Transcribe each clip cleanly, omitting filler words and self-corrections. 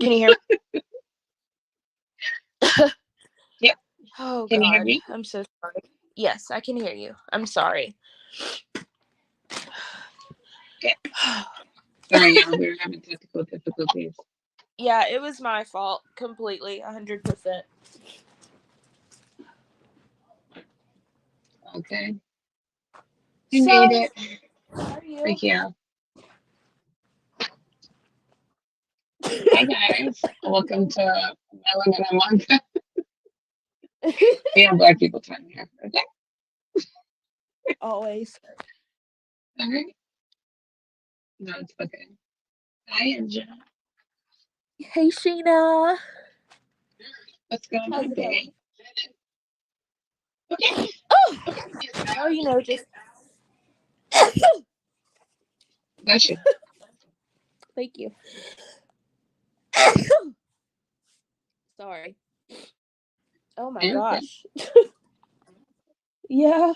Can you hear me? Yep. Oh, Can God. you hear me? I'm so sorry. Yes, I can hear you. I'm sorry. Okay. Sorry, y'all. We were having technical difficulties. Yeah, it was my fault. Completely. 100%. Okay. You made it. How are you? Freak you out. Hi, guys. Welcome to Melanin and Manga. We have Black people time here. Okay. Always. All right. No, it's okay. Hi, Angela. Hey, Sheena. What's going How's on, it baby? going? Okay. Oh, you know, just. Bless you. Thank you. Sorry. Oh, my Yeah, okay. gosh. Yeah.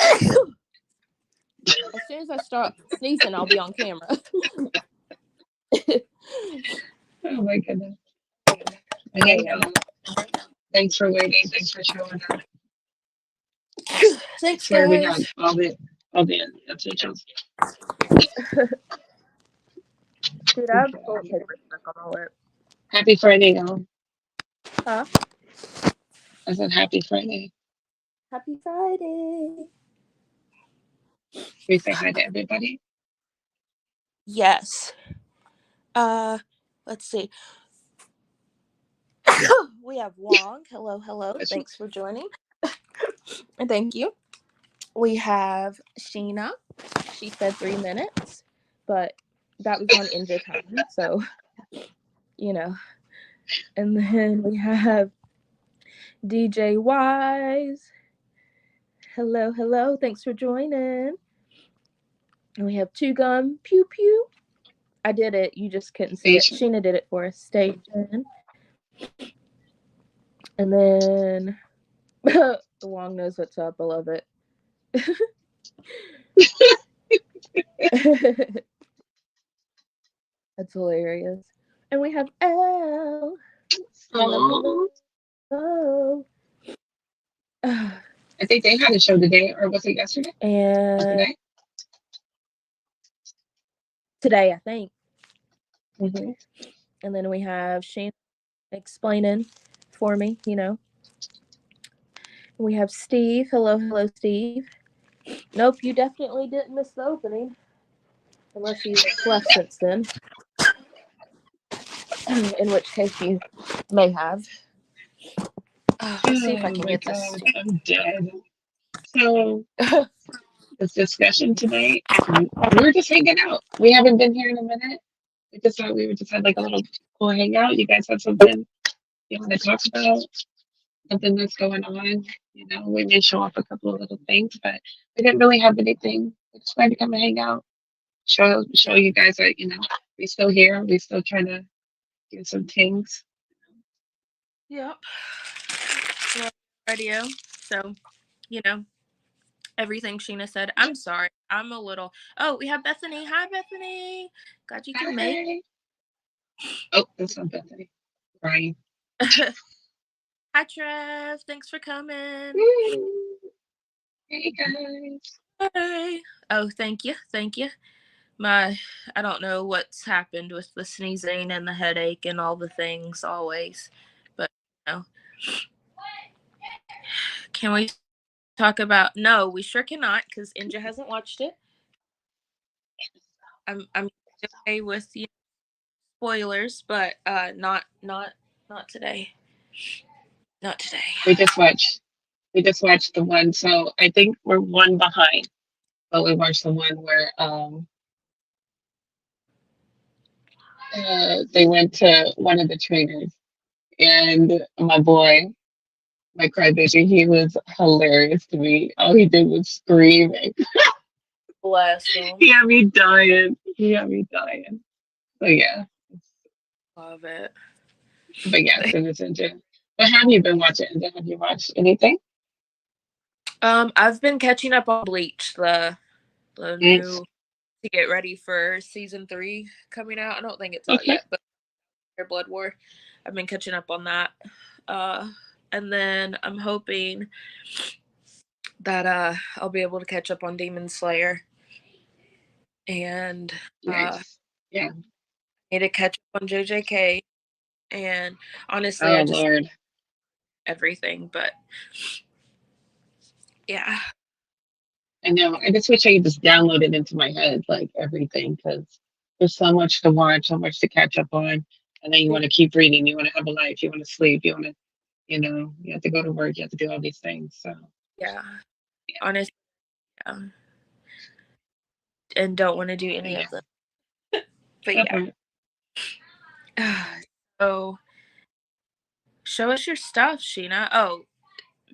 As soon as I start sneezing, I'll be on camera. Oh, my goodness. Okay, thanks for waiting. Thanks for showing up. I Thanks, swear we got guys. all the essentials. Dude, I have full paper stuck on my lip. Happy Friday, y'all. Huh? I said happy Friday. Happy Friday. We say hi to everybody. Yes. Let's see. We have Wong. Hello, hello. Thanks for joining. And thank you. We have Sheena. She said 3 minutes, but that was on India time, so you know. And then we have DJ Wise. Hello, hello. Thanks for joining. And we have Two Gun Pew Pew. I did it. You just couldn't see it. Sheena did it for us. Station. And then Wong knows what's up. I love it. That's hilarious. And we have Elle. Hello, hello. I think they had a show today, or was it yesterday? And today, I think. Mm-hmm. And then we have Shane explaining for me, you know. We have Steve. Hello, hello, Steve. Nope, you definitely didn't miss the opening. Unless you left since then. In which case you may have. Let's see if I can get this. I'm dead. So, this discussion tonight, we're just hanging out. We haven't been here in a minute. We just thought we would just have like a little cool hangout. You guys have something you want to talk about? Something that's going on? You know, we may show off a couple of little things, but we didn't really have anything. We just wanted to come and hang out. Show you guys that, you know, we still here. We still trying to do some things. Yep. Radio. So, you know, everything Sheena said. I'm sorry. I'm a little. Oh, we have Bethany. Hi, Bethany. Glad you can make. Oh, that's not Bethany. Brian. Hi, Trev. Thanks for coming. Hey, guys. Hey. Oh, thank you. Thank you. I don't know what's happened with the sneezing and the headache and all the things always. But, you know. Can we talk about? No, we sure cannot because Inja hasn't watched it. I'm okay with spoilers, but not today. Not today. We just watched the one. So I think we're one behind, but we watched the one where they went to one of the trainers, and my boy, my crybaby, he was hilarious to me. All he did was screaming. Bless him. He had me dying. So yeah. Love it. But yeah, so it's India. But have you been watching India? Have you watched anything? I've been catching up on Bleach, the new to get ready for season 3 coming out. I don't think it's out Okay. yet, but Blood War. I've been catching up on that. Uh, and then I'm hoping that I'll be able to catch up on Demon Slayer, and Nice. Yeah. need to catch up on JJK. And honestly, Oh I just Lord. everything, but yeah, I know. I just wish I could just download it into my head, like everything, because there's so much to watch, so much to catch up on. And then you want to keep reading. You want to have a life. You want to sleep. You want to, you have to go to work. You have to do all these things. So, yeah, honestly, yeah. And don't want to do any yeah. of them. But That yeah. part. So show us your stuff, Sheena. Oh,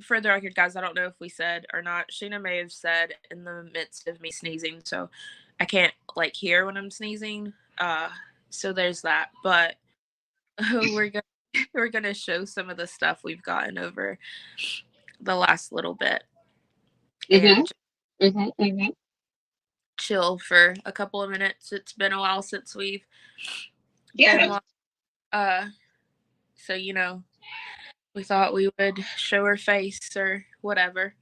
for the record, guys, I don't know if we said or not. Sheena may have said in the midst of me sneezing, so I can't like hear when I'm sneezing. So there's that. But we're gonna we're gonna show some of the stuff we've gotten over the last little bit Mm-hmm. and Mm-hmm. Mm-hmm. chill for a couple of minutes. It's been a while since we've been Yeah. live. Uh, so we thought we would show her face or whatever.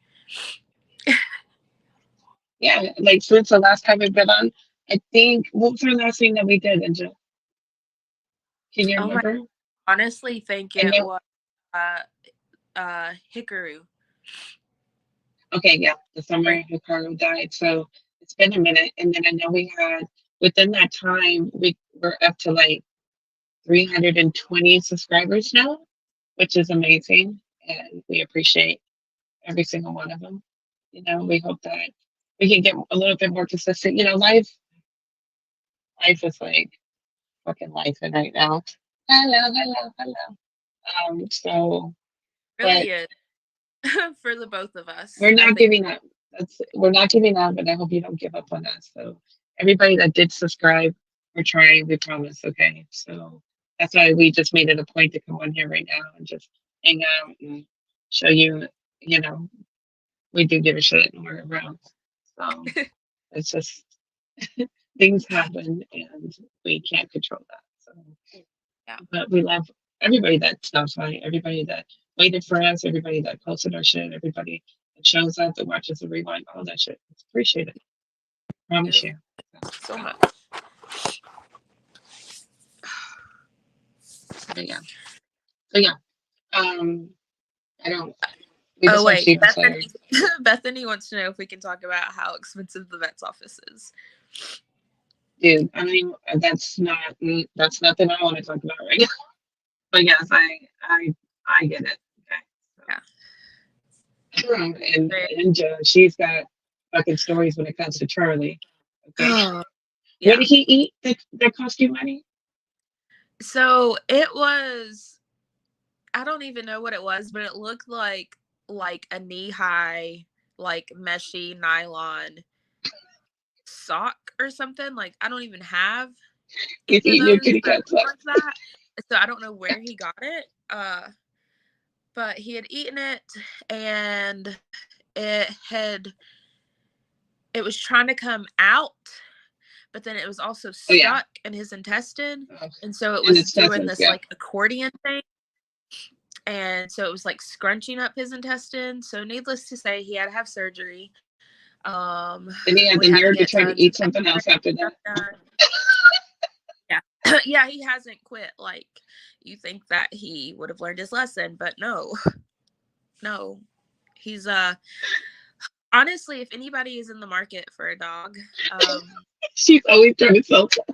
Yeah. Like since the last time we've been on, I think what was our last thing that we did, Angel? Can you Oh my! remember? Honestly, think I it know. was Hikaru. Okay, yeah, the summer Hikaru died. So it's been a minute. And then I know we had within that time we were up to like 320 subscribers now, which is amazing. And we appreciate every single one of them. We hope that we can get a little bit more consistent. Life is like fucking life and right now. Hello, hello, hello. So but Really is for the both of us. we're I not think. giving up. We're not giving up, and I hope you don't give up on us. So everybody that did subscribe, we're trying. We promise. Okay. So that's why we just made it a point to come on here right now and just hang out and show you. You know, we do give a shit and we're around. So it's just things happen and we can't control that. So, Yeah. but we love everybody that stops by, everybody that waited for us, everybody that posted our shit, everybody that shows up, that watches the rewind, all that shit. It's appreciated. Promise you. So much. But yeah. So yeah. Um, I don't. We Oh just watched wait, Demon Slayer. Bethany. Bethany wants to know if we can talk about how expensive the vet's office is. Dude, I mean that's nothing I want to talk about right now. But yes, I get it. Yeah. Okay. And she's got fucking stories when it comes to Charlie. Okay. Oh, What yeah. did he eat that cost you money? So it was. I don't even know what it was, but it looked like a knee high, like meshy nylon sock or something. Like I don't even have He's any of eating your those kitty that cat look stuff. like that. So I don't know where he got it. But he had eaten it and it had it was trying to come out, but then it was also Oh yeah. stuck in his intestine. Oh, And so it and was it's doing Tessa's, this yeah. like accordion thing. And so it was like scrunching up his intestine. So needless to say, he had to have surgery. And he had We the had to nerve to get try to tons of eat something else x-rays after that. done. Yeah. Yeah, he hasn't quit. Like you think that he would have learned his lesson, but no. No. He's honestly, if anybody is in the market for a dog, She's always trying to sell stuff.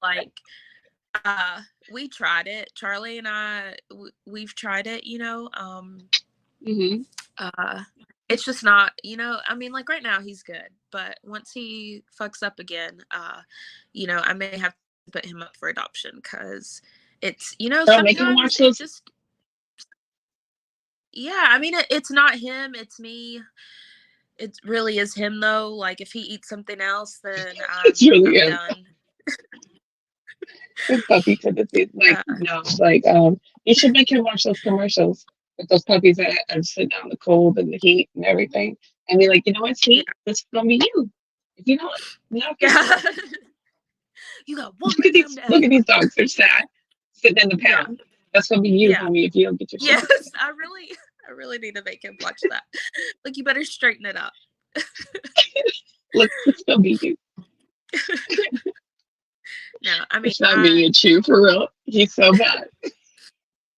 like we tried it. Charlie and I we've tried it, Mm-hmm. uh it's just not, I mean, like right now he's good, but once he fucks up again, I may have to put him up for adoption because it's, Girl, make him sometimes watch it those. just, yeah, I mean, it's not him, it's me. It really is him though. Like if he eats something else, then It's really I'm him. done. His puppy tendencies. Like, no, like, you should make him watch those commercials with those puppies that are sitting out in the cold and the heat and everything. And be like, you know what, Yeah, Sweet? This is gonna be you. If you don't knock Yeah. yourself, You got one exam to look F. at these dogs. They're sad, sitting in the Yeah. pound. That's gonna be you, Yeah. homie, if you don't get your shit Yes. together. I really need to make him watch that. Like, you better straighten it up. Look, it's gonna be you. No, I mean, It's not me, it's you for real. He's so bad.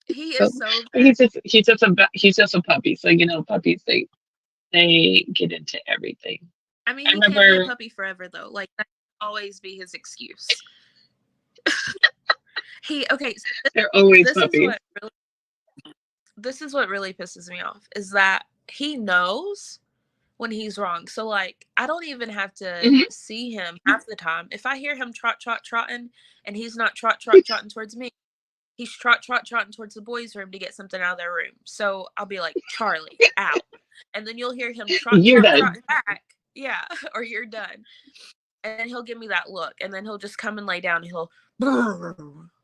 he So is so but bad. he's just a puppy. So puppies they get into everything. I mean, I he can't be a remember puppy forever though. Like, that will always be his excuse. Okay, so they're always this is puppies. what really this is what really pisses me off is that he knows when he's wrong. So like, I don't even have to Hmm. see him half the time. If I hear him trotting and he's not trotting towards me, he's trotting towards the boys' room to get something out of their room. So I'll be like, Charlie, out. And then you'll hear him You're done. trotting back. Yeah, or you're done. And then he'll give me that look, and then he'll just come and lay down, and he'll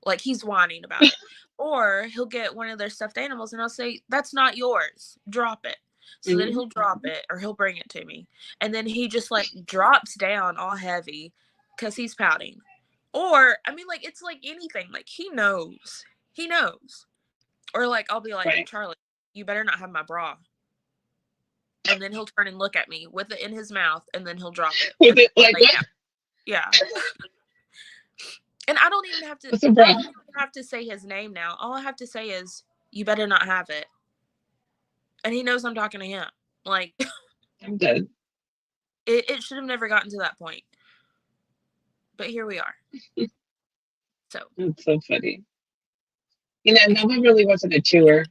like he's whining about it. Or he'll get one of their stuffed animals, and I'll say, "That's not yours. Drop it." So then Hmm. he'll drop it, or he'll bring it to me, and then he just like drops down all heavy because he's pouting. Or I mean, like, it's like anything. Like, he knows. Or like, I'll be like, Right. Charlie, you better not have my bra. And then he'll turn and look at me with it in his mouth, and then he'll drop it Was and it like lay what? down. Yeah. And I don't even have to. What's a I bra? don't even have to say his name now. All I have to say is, "You better not have it," and he knows I'm talking to him. Like, I'm dead. it should have never gotten to that point, but here we are. So. It's so funny. Nova really wasn't a chewer.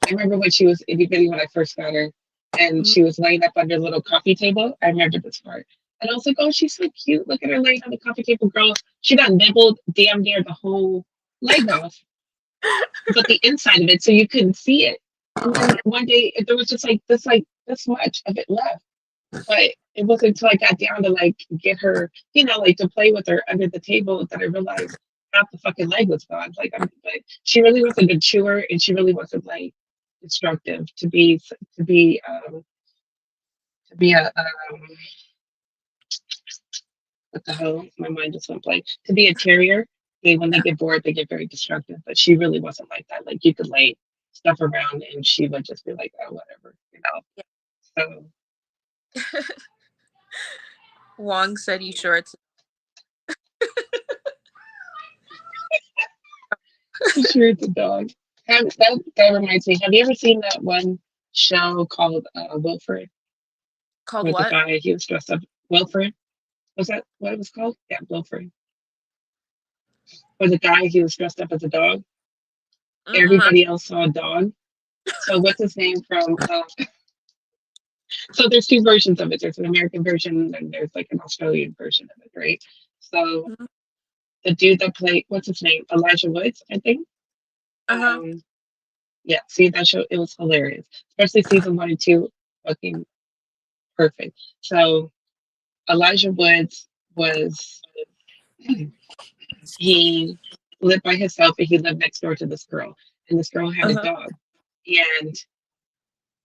I remember when she was itty bitty when I first got her, and Mhm. she was laying up under a little coffee table. I remember this part. And I was like, oh, she's so cute. Look at her laying on the coffee table, girl. She got nibbled damn near the whole leg off, but the inside of it, so you couldn't see it. And then one day there was just like this much of it left. But it wasn't until I got down to like get her, like to play with her under the table that I realized half the fucking leg was gone. But she really was a good chewer, and she really wasn't like destructive to be to be a what the hell? My mind just went blank. To be a terrier, when they get bored, they get very destructive. But she really wasn't like that. Like you could lay stuff around, and she would just be like, oh, whatever. So Wong said, "You sure it's?" I'm sure it's a dog. That reminds me. Have you ever seen that one show called Wilfred, Called where the what? guy he was dressed up? Wilfred, was that what it was called? Yeah, Wilfred. Where the guy he was dressed up as a dog. Mm-mm. Everybody else saw a dog. So what's his name from? So there's two versions of it. There's an American version and there's like an Australian version of it, right? So the dude that played, what's his name? Elijah Woods, I think. Uh-huh. Um, yeah, see that show? It was hilarious, especially season 1 and 2. Fucking perfect. So Elijah Woods was he lived by himself and he lived next door to this girl, and this girl had a Uh-huh. dog, and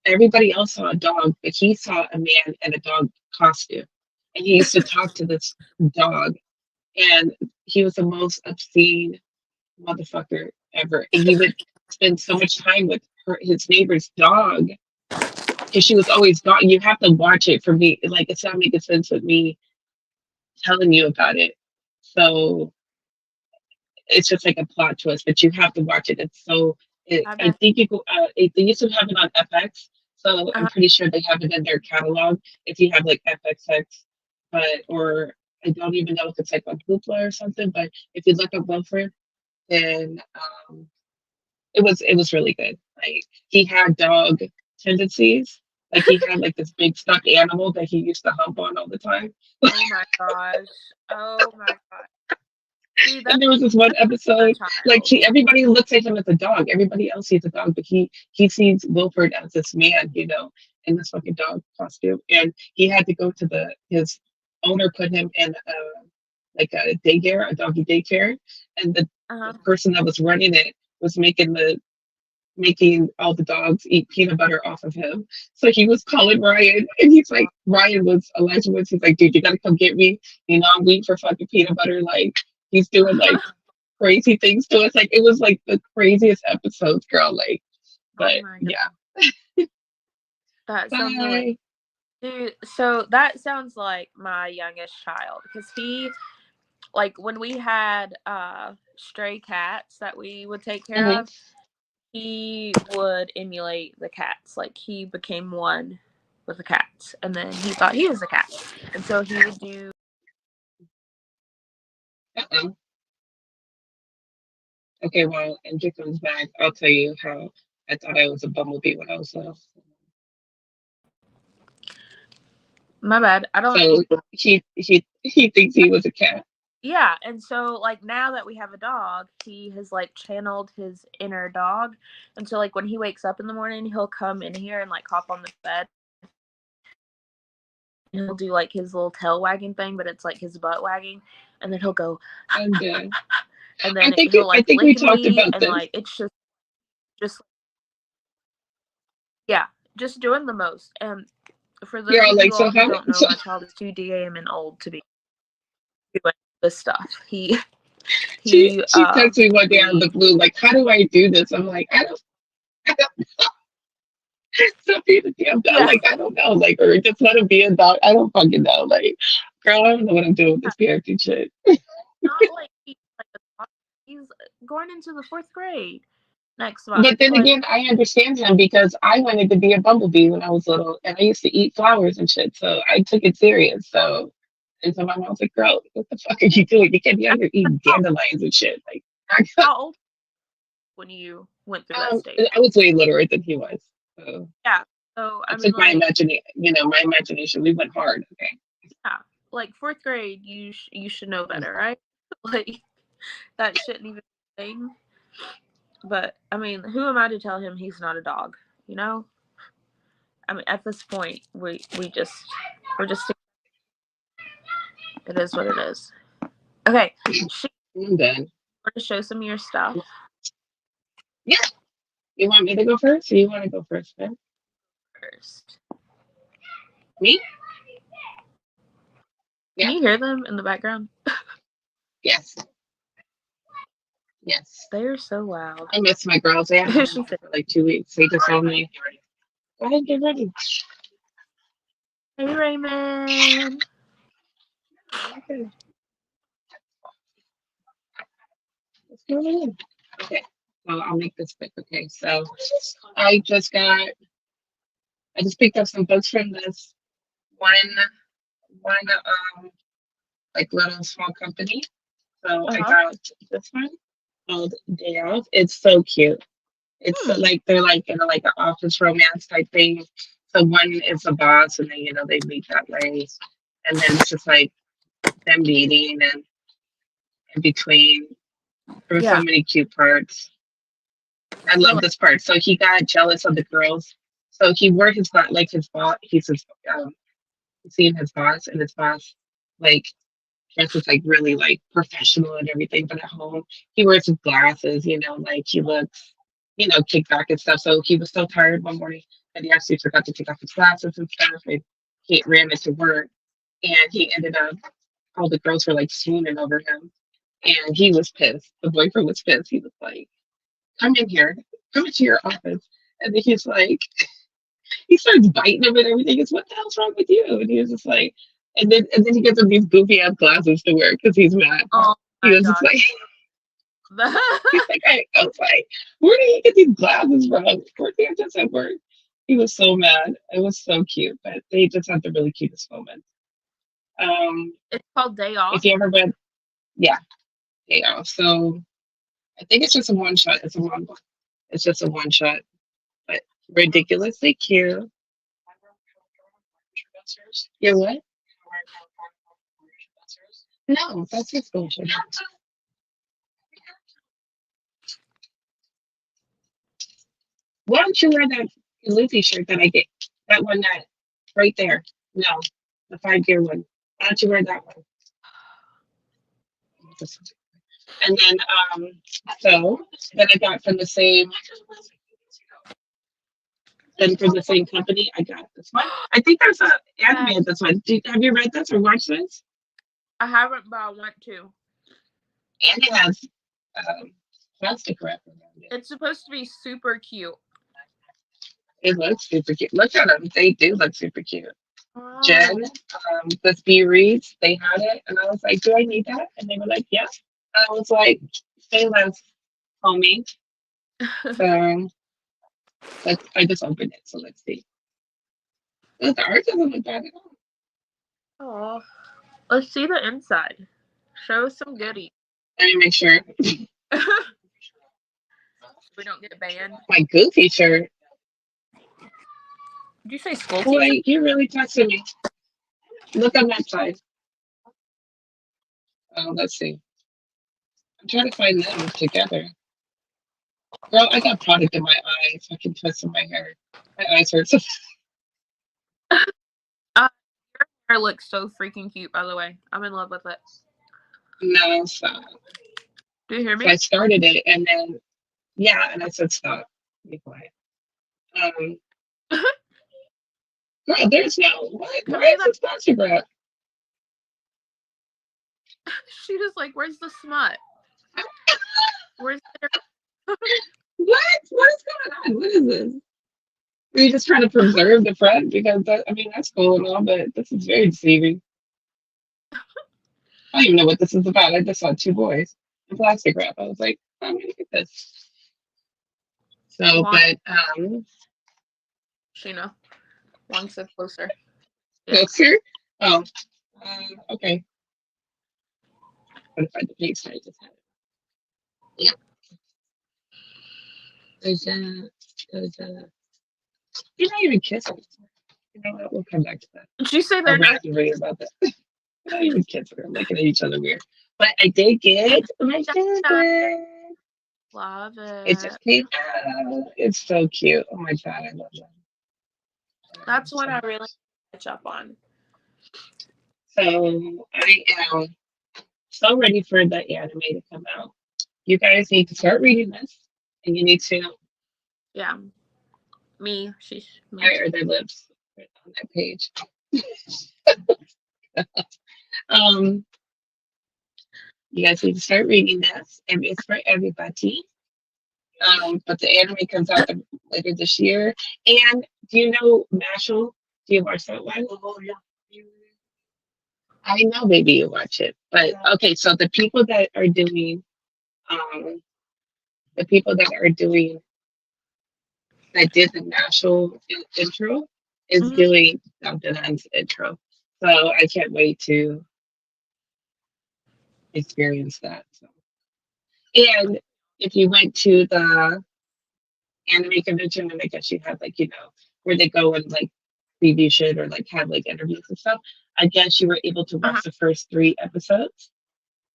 everybody else saw a dog, but he saw a man in a dog costume, and he used to talk to this dog, and he was the most obscene motherfucker ever, and he would spend so much time with his neighbor's dog because she was always gone. You have to watch it for me, like it's not making sense with me telling you about it. So it's just like a plot twist, but you have to watch it. It's so. I I bet. think you. They used to have it on FX, so I'm Uh-huh. pretty sure they have it in their catalog. If you have like FXX, but or I don't even know if it's like on Hoopla or something. But if you look up Wilfred, then it was really good. Like he had dog tendencies. Like he had like this big stuffed animal that he used to hump on all the time. Oh my gosh. Oh my god. See, And that's there was this one my episode, like child. everybody looks at him as a dog. Everybody else sees a dog, but he sees Wilford as this man, in this fucking dog costume. And he had to go to his owner put him in like a daycare, a doggy daycare, and the Uh-huh. person that was running it was making making all the dogs eat peanut butter off of him. So he was calling Ryan, and he's like, Ryan was Elijah Woods. He's like, dude, you gotta come get me. You know, I'm waiting for fucking peanut butter. Like he's doing like crazy things to us. Like it was like the craziest episodes, girl. Like, Oh but my god, yeah. that sounds hilarious. Bye. Dude, so that sounds like my youngest child because he, like, when we had stray cats that we would take care Hmm. of, he would emulate the cats. Like, he became one with the cats, and then he thought he was a cat, and so he would do. Uh-oh. Okay, well, Andrew comes back. I'll tell you how I thought I was a bumblebee when I was little. My bad. I don't. So he thinks he was a cat. Yeah, and so like now that we have a dog, he has like channeled his inner dog, and so like when he wakes up in the morning, he'll come in here and like hop on the bed, and he'll do like his little tail wagging thing, but it's like his butt wagging, and then he'll go, I'm dead. and I then think he'll I like think we lick talked me, about and this. like it's just yeah, just doing the most. And for You're those all of like, you so all who how? don't know, So my child is too damn old to be doing this stuff. He she texted me one day out of the we blue, like, how do I do this? I'm like, I don't stop being a damn dog. yeah. Like, I don't know. Like, or just let him be a dog. I don't fucking know. Like, girl, I don't know what I'm doing with this parenting shit. Not like he's like a toddler. He's going into the fourth grade next month. But then Like, again, I understand him because I wanted to be a bumblebee when I was little, and I used to eat flowers and shit. So I took it serious. So, and so my mom was like, "Girl, what the fuck are you doing? You can't be out here eating how, dandelions and shit." Like, I got, how old when you went through that stage? I was way littler than he was. So Yeah. So I I mean, took my like, imagination. My imagination. We went hard. Okay. yeah, like fourth grade, you should know better, right? Like that shouldn't even be a thing. But I mean, who am I to tell him he's not a dog? You know? I mean, at this point, we're just it is what it is. Okay, she I'm done. want to show some of your stuff Yeah. You want me to go first, or you want to go first, man? first. Me? Can Yeah. you hear them in the background? Yes. Yes. They are so loud. I miss my girls. They haven't been She here said, for like 2 weeks. They just told me, go ahead and get ready. "Hey, Raymond." Okay. What's going on? Okay. So I'll make this quick. Okay. So I just got, I just picked up some books from this one, one, like little small company. So Uh I huh. got this one called Day Off. It's so cute. It's Hmm. like they're like in a, like an office romance type thing. So one is a boss, and then they meet that way, and then it's just like them meeting and in between. There were so Yeah. many cute parts. I I love like. this part. So he got jealous of the girls. So he wore his boss like his boss. He's his seeing his boss, and his boss like dresses like really like professional and everything. But at home, he wears his glasses. Like he looks, kicked back and stuff. So he was so tired one morning that he actually forgot to take off his glasses and stuff. And he ran into work, and he ended up. All the girls were like swooning over him, and he was pissed. The boyfriend was pissed. He was like, "Come in here, come into your office." And then he's like, he starts biting him and everything. It's what the hell's wrong with you? And he was just like, and then he gets him these goofy ass glasses to wear because he's mad. Oh He my was just god. like, he's like, I was like, where did he get these glasses from? Where did he just at work? He was so mad. It was so cute, but they just had the really cutest moments. It's called Day If Off. you ever read, yeah, yeah. So I think it's just a one shot. It's a long one. It's just a one shot, but ridiculously cute. Yeah, what? No, that's his bullshit. Why don't you wear that Luffy shirt that I get? That one that right there. No, the 5 year one. Why don't you wear that one? And then so then I got from the same. Then from the same company, I got this one. I think there's a Uh, anime of this one. Have you read this or watched this? I haven't, but I want to. And it has um, plastic wrap around it. It's supposed to be super cute. It looks super cute. Look at them. They do look super cute. Oh. Jen, the Bee Reads, they had it. And I was like, do I need that? And they were like, yeah. I was like, say less, homie. So I just opened it. So let's see. The art doesn't look bad at all. Oh. Let's see the inside. Show us some goodies. Let me make sure. We don't get banned. My Goofy shirt. Did you say school teacher? Boy, you really touching me. Look on that side. Oh, let's see. I'm trying to find them together. Girl, I got product in my eyes. I can twist in my hair. My eyes hurt. So Your hair looks so freaking cute, by the way. I'm in love with it. no, stop. Do you hear So I me? started it and then, yeah, and I said stop. Be quiet. Um, Girl, there's no, what? Tell Why me is that. this plastic wrap? She just like, where's the smut? Where's the... What? What is going on? What is this? Are you just trying to preserve the front? Because that, I mean, that's cool and all, but this is very deceiving. I don't even know what this is about. I just saw two boys in plastic wrap. I was like, I'm gonna get this. So, Juan, but Sheena. Juan said closer. Yeah. closer. Oh, okay. I'm gonna find the page that I just had. Yeah, there's you're not even kissing. You know what? We'll come back to that. Did she say I'll they're not? rant and rave about that. We're not even kissing. We're looking at each other weird. But I did get my favorite. Love It it. just came out. It's so cute. Oh my god, I love that. That's So what I really much. catch up on. So I am so ready for the anime to come out. You guys need to start reading this, and you need to. Yeah. Me. She's me. Why are their lips right on that page? Um, you guys need to start reading this, and it's for everybody. But the anime comes out later this year. And do you know Mashal? Do you watch that one? Oh yeah. I know, baby, you watch it. But okay, so um, the people that are doing that did the Mashal intro is Mhm. doing Dan's intro. So I can't wait to experience that. So. And if you went to the anime convention, and I guess you had like, where they go and like preview shit or like have like interviews and stuff. I guess you were able to Uh-huh. watch the first three episodes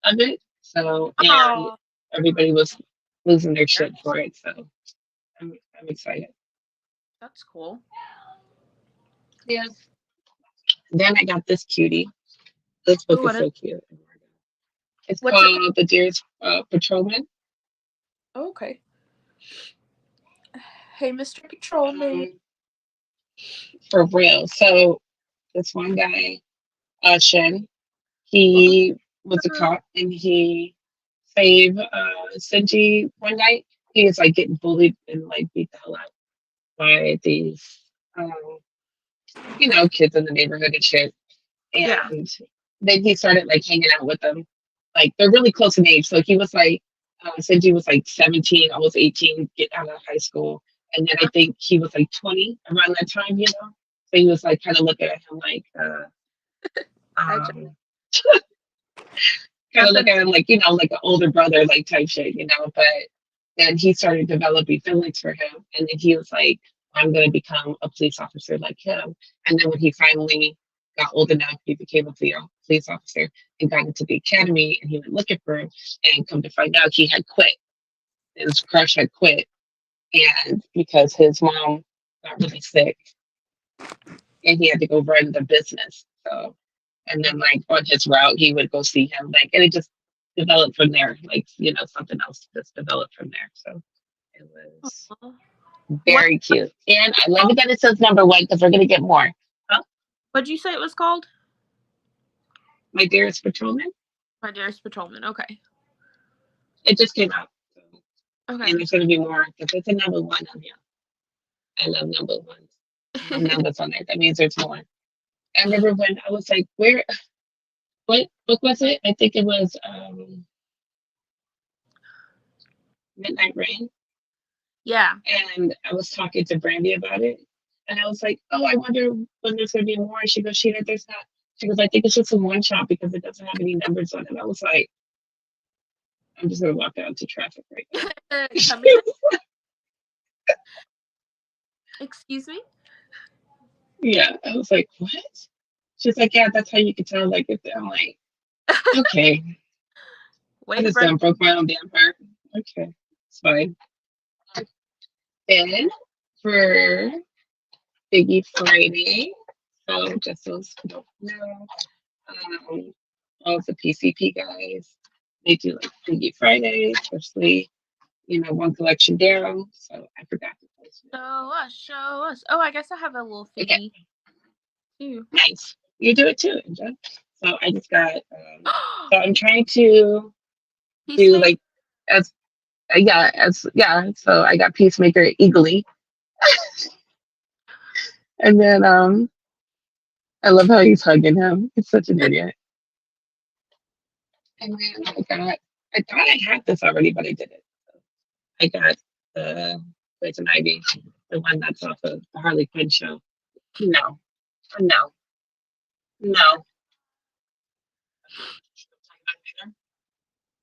of it. So and Oh, everybody was losing their shit for it. So I'm excited. that's cool. Yeah. Then I got this cutie. This book Ooh, is what is? so cute. It's What's it called? called The Deer's Patrolman. Oh, okay. Hey, Mr. Patrolman. Um, for real. So this one guy, Shen, Oh, he was a cop and he saved Senji one night. He was like getting bullied and like beat the hell out by these um, kids in the neighborhood and shit. yeah. And then he started like hanging out with them. Like they're really close in age. So he was like Senji was like 17, almost 18, get out of high school. And then I think he was like 20 around that time. So he was like kind of looking at him like I just um kind of look nothing. at him like, like an older brother, like type shit. But then he started developing feelings for him. And then he was like, I'm going to become a police officer like him. And then when he finally got old enough, he became a police officer and got into the academy and he went looking for him. And come to find out, he had quit. His crush had quit. And because his mom got really sick and he had to go run the business. So and then like on his route he would go see him like and it just developed from there like something else just developed from there so it was Aw. Very cute. And I love it that it says #1 because we're gonna get more. Huh? What'd you say it was called? My Dearest Patrolman. My Dearest Patrolman. Okay. It just came out. Okay. And there's gonna be more because it's a #1 on here. I love #1s. I love numbers on there. That means there's more. I remember when I was like, where what book was it? I think it was Midnight Rain. Yeah. And I was talking to Brandy about it. And I was like, oh, I wonder when there's going to be more. And she goes, Sheena, there's not. She goes, I think it's just a one shot because it doesn't have any numbers on it. I was like, I'm just going to walk out into traffic right now. Coming. Excuse me? Yeah. I was like, what? She's like, yeah, that's how you can tell. Like, if I'm like, okay. I Way to just break. done broke my own damn heart. Okay. It's fine. Then for Biggie Friday, so just those who don't know, all the PCP guys, they do like Biggie Friday, especially, one collection down. So I forgot to post it. Show us, show us. Oh, I guess I have a little Okay, figgy too. nice. You do it too, Inja. So I just got, so I'm trying to do Peacemaker. like, as, yeah. So I got Peacemaker eagerly. And then, I love how he's hugging him. He's such an idiot. And then I thought I had this already, but I didn't. I got the Poison Ivy, the one that's off of the Harley Quinn show. No, no, no.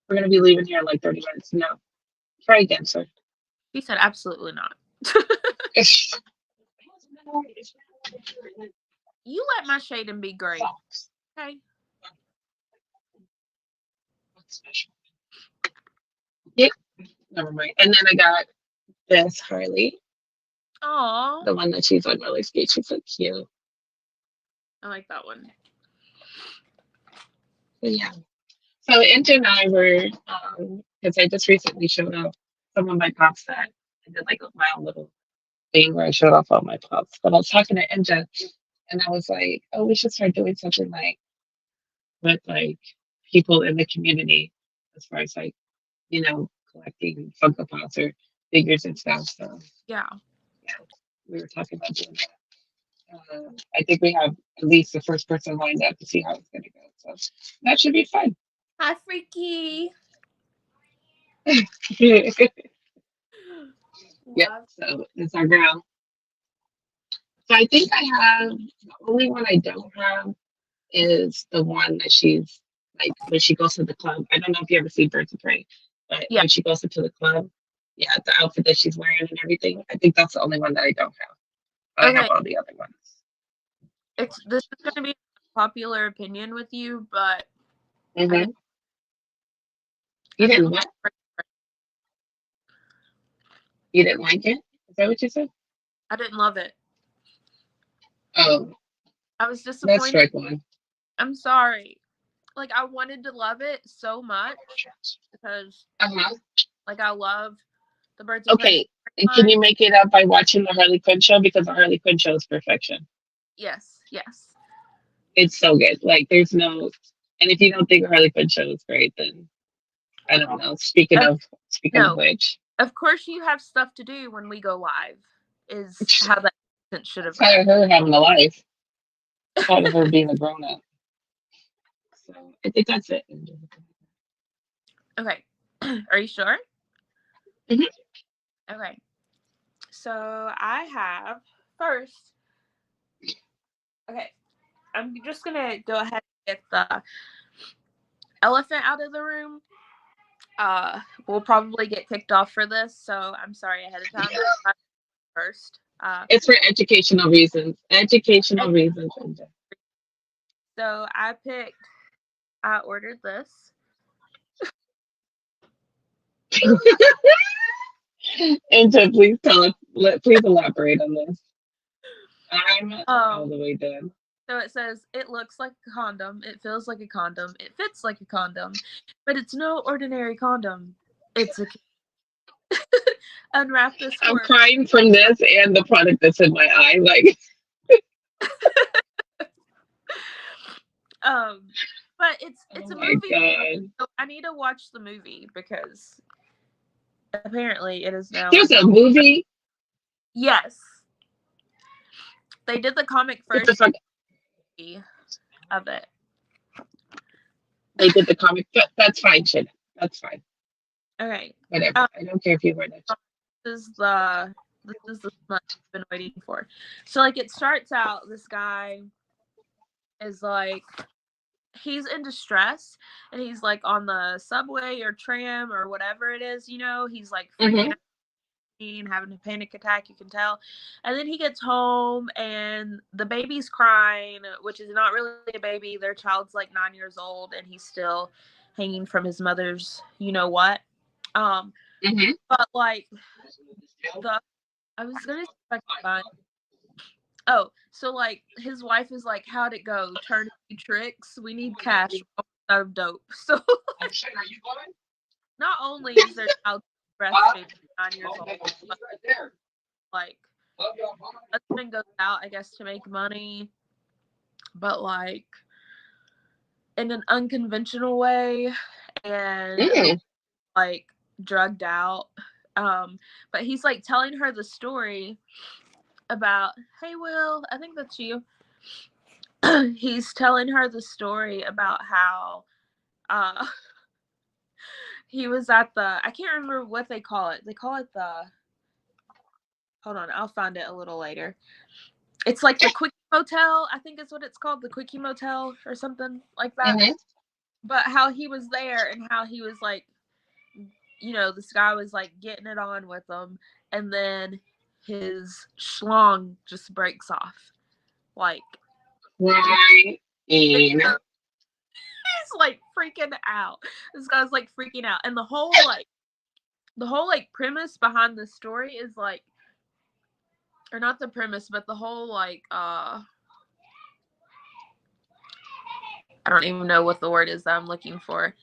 We're gonna be leaving here in like 30 minutes. No. Try again, sir. He said absolutely not. You let my shading be great. Okay. Yep. Never mind. And then I got this Harley, Aw. the one that she's on roller skates. She's so cute. I like that one. But yeah. So Inja and I were, because I just recently showed off some of my pops that I did like my own little thing where I showed off all my pops. But I was talking to Inja and I was like, oh, we should start doing something like with like people in the community as far as like, collecting Funko Pops or figures and stuff. So Yeah. yeah, we were talking about doing that. I think we have at least the first person lined up to see how it's going to go. So that should be fun. Hi, Freaky. Yep. Love. So it's our girl. So I think I have the only one I don't have is the one that she's like when she goes to the club. I don't know if you ever see Birds of Prey, but Yeah. when she goes into the club, yeah, the outfit that she's wearing and everything. I think that's the only one that I don't have. But I have Okay. all the other ones. This is going to be a popular opinion with you, but I Mm-hmm. didn't. You I didn't didn't. what? You didn't like it? Is that what you said? I didn't love it. Oh, I was that's disappointed. strike one. I'm sorry. Like I wanted to love it so much because Uh-huh. like I love the Birds of Prey Okay. And can line. you make it up by watching the Harley Quinn show? Because the Harley Quinn show is perfection. Yes, yes. It's so good. Like there's no and if you don't think Harley Quinn show is great, then I don't know. Speaking Of, of no, which, of course you have stuff to do when we go live. Is how that sentence should have tired read. of her having a life. Tired of her being a grown up. So I think that's it. Okay, are you sure? Mhm. Okay, so I have first. Okay, I'm just gonna go ahead and get the elephant out of the room. We'll probably get kicked off for this, so I'm sorry ahead of time. First, It's for educational reasons. Educational and reasons. so I ordered this. And so please tell us. Please elaborate on this. I'm all Um, the way done. so it says it looks like a condom, it feels like a condom, it fits like a condom, but it's no ordinary condom. It's a unwrap this I'm horror. crying from this and the product that's in my eye. Like, Um, but it's oh a my movie. god. So I need to watch the movie because apparently it is now There's in. a movie. Yes, they did the comic What the version fuck? of it. They did the comic. That's fine, shit. That's fine. Okay. Whatever. Um, I don't care if you wear that shit. this is the smut I've been waiting for. So like it starts out, this guy is like he's in distress and he's like on the subway or tram or whatever it is, he's like freaking Mm-hmm. out and having a panic attack, you can tell. And then he gets home and the baby's crying, which is not really a baby. Their child's like 9 years old and he's still hanging from his mother's what. Mm-hmm. But like the I was gonna see if I could find. Oh, so like his wife is like, "How'd it go? Turn any tricks? We need cash. We're out of dope." So not only is their child breastfeeding 9 years old, but like husband goes out, I guess, to make money, but like in an unconventional way and Mm. like drugged out. But he's like telling her the story about, hey Will, I think that's you. He's telling her the story about how uh he was at the, I can't remember what they call it. They call it the, hold on, I'll find it a little later. It's like the Quickie Motel, I think is what it's called, the Quickie Motel or something like that. Mm-hmm. But how he was there and how he was like, this guy was like getting it on with them, and then his schlong just breaks off. Like, Right. And he's like freaking out. This guy's like freaking out. And the whole premise behind the story is like, or not the premise, but the whole like I don't even know what the word is that I'm looking for.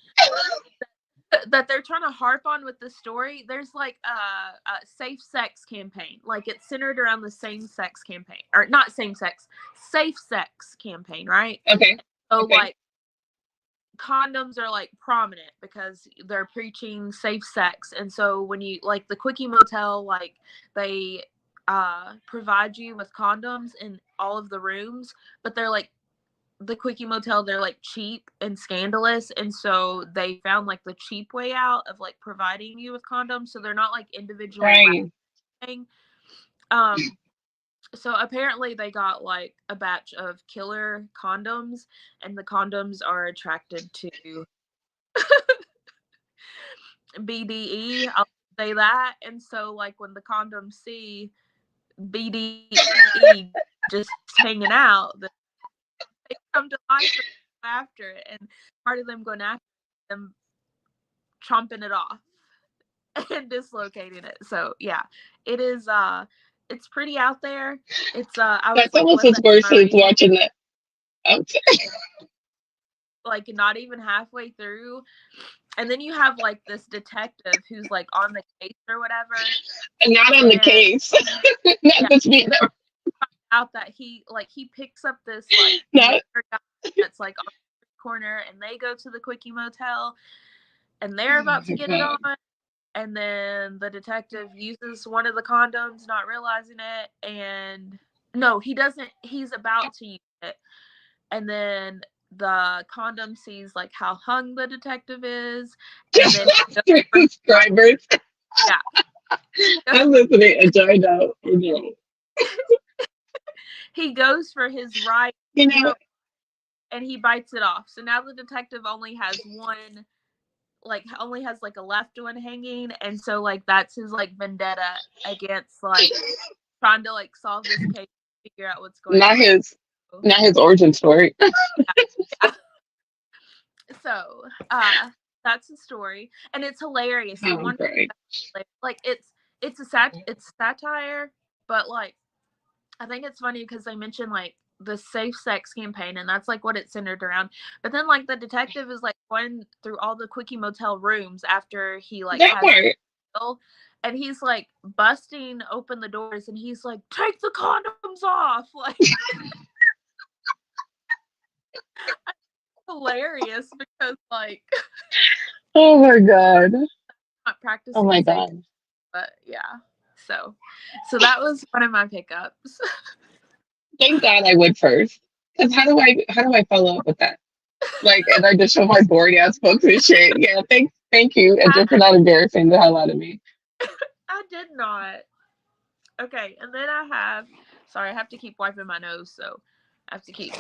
That they're trying to harp on with the story. There's like a safe sex campaign. Like it's centered around the same sex campaign. Or not same sex, safe sex campaign, right? okay. So Okay. like condoms are like prominent because they're preaching safe sex. And so when you like the Quickie Motel, like they provide you with condoms in all of the rooms, but they're like the Quickie Motel, they're like cheap and scandalous, and so they found like the cheap way out of like providing you with condoms, so they're not like individually Right. wrapping. um so apparently they got like a batch of killer condoms, and the condoms are attracted to BDE, I'll say that. And so like when the condoms see BDE just hanging out, they come to life after it, and part of them going after them chomping it off and dislocating it. So yeah, it is it's pretty out there. It's I was That's like, almost what as the worse am I as reading? watching that. Outside. Like not even halfway through. And then you have like this detective who's like on the case or whatever. And not on the And case. Not yeah, this being out that he picks up this like not. guy that's like on the corner, and they go to the Quickie Motel and they're Oh about to my get it god. on. And then the detective uses one of the condoms, not realizing it. And no, he doesn't. He's about to use it. And then the condom sees like how hung the detective is. And then he goes Three for his right. subscribers. Yeah. I'm listening. Enjoy now. You He goes for his right, know. and he bites it off. So now the detective only has like a left one hanging, and so like that's his like vendetta against like trying to like solve this case, figure out what's going Not on. his. So, Not his origin story. yeah. So that's the story, and it's hilarious. The Oh, one great. like it's satire, but like I think it's funny because they mention like the safe sex campaign, and that's like what it's centered around. But then like the detective is like going through all the Quickie Motel rooms after he like That has part. jail, and he's like busting open the doors, and he's like, "Take the condoms off!" Like hilarious because like Oh my god. not Oh practicing my safe, god. but yeah. So that was one of my pickups. Thank God I went first. Because how do I follow up with that? Like, and I just show my boring ass books and shit. Yeah, thank you, and I, just for not embarrassing the hell out of me. I did not. Okay, and then I have. Sorry, I have to keep wiping my nose, so I have to keep